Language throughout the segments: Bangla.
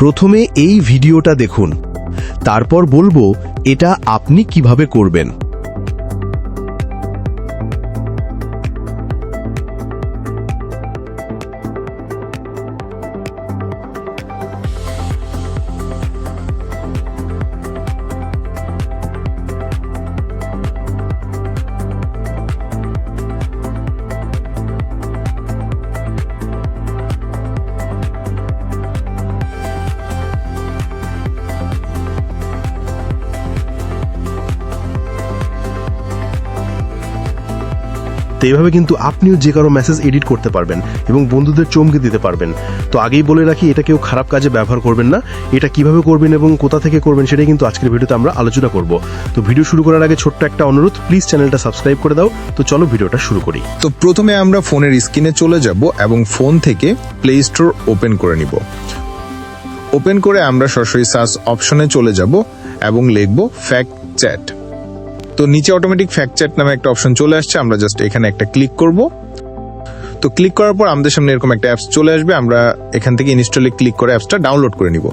প্রথমে এই ভিডিওটা দেখুন, তারপর বলবো এটা আপনি কিভাবে করবেন। তো এইভাবে কিন্তু আপনিও যে কারো মেসেজ এডিট করতে পারবেন এবং বন্ধুদের চমকে দিতে পারবেন। তো আগেই বলে রাখি, এটা কেউ খারাপ কাজে ব্যবহার করবেন না। এটা কিভাবে করবেন এবং কোথা থেকে করবেন সেটাই কিন্তু আজকের ভিডিওতে আমরা আলোচনা করব। তো ভিডিও শুরু করার আগে ছোট্ট একটা অনুরোধ, প্লিজ চ্যানেলটা সাবস্ক্রাইব করে দাও। তো চলো ভিডিওটা শুরু করি। তো প্রথমে আমরা ফোনের স্ক্রিনে চলে যাব এবং ফোন থেকে প্লে স্টোর ওপেন করে নিব। ওপেন করে আমরা সরাসরি সার্চ অপশনে চলে যাব এবং লিখব ফ্যাক্ট চ্যাট। তো নিচে অটোমেটিক ফ্যাক্ট চ্যাট নামে একটা অপশন চলে আসছে, আমরা জাস্ট এখানে একটা ক্লিক করব। তো ক্লিক করার পর আমাদের সামনে এরকম একটা অ্যাপস চলে আসবে, আমরা এখান থেকে ইনস্টলে ক্লিক করে অ্যাপসটা ডাউনলোড করে নিব।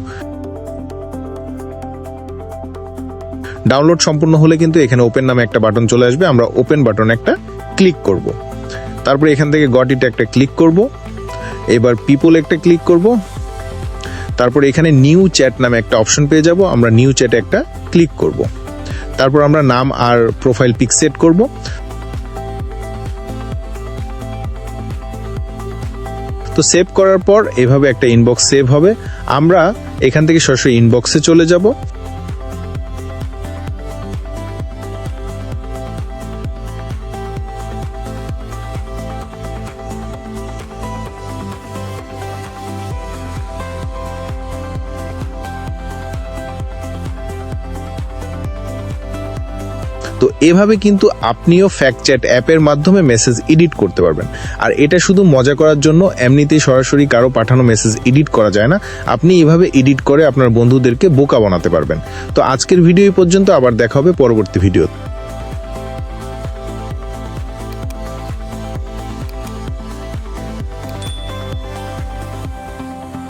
ডাউনলোড সম্পূর্ণ হলে কিন্তু এখানে ওপেন নামে একটা বাটন চলে আসবে, আমরা ওপেন বাটনে একটা ক্লিক করব। তারপরে এখান থেকে গট ইট একটা ক্লিক করব, এবার পিপল একটা ক্লিক করব। তারপর এখানে নিউ চ্যাট নামে একটা অপশন পেয়ে যাব, আমরা নিউ চ্যাটে একটা ক্লিক করব। তারপর আমরা নাম আর প্রোফাইল পিক সেট করব। তো সেভ করার পর এভাবে একটা ইনবক্স সেভ হবে, আমরা এখান থেকে সরাসরি ইনবক্সে চলে যাব। তো এভাবে কিন্তু আপনিও ফ্যাক্ট চ্যাট অ্যাপের মাধ্যমে মেসেজ এডিট করতে পারবেন। আর এটা শুধু মজা করার জন্য, এমনিতেই সরাসরি কারো পাঠানো মেসেজ এডিট করা যায় না। আপনি এভাবে এডিট করে আপনার বন্ধুদেরকে বোকা বানাতে পারবেন। তো আজকের ভিডিও এই পর্যন্ত, আবার দেখা হবে পরবর্তী ভিডিও।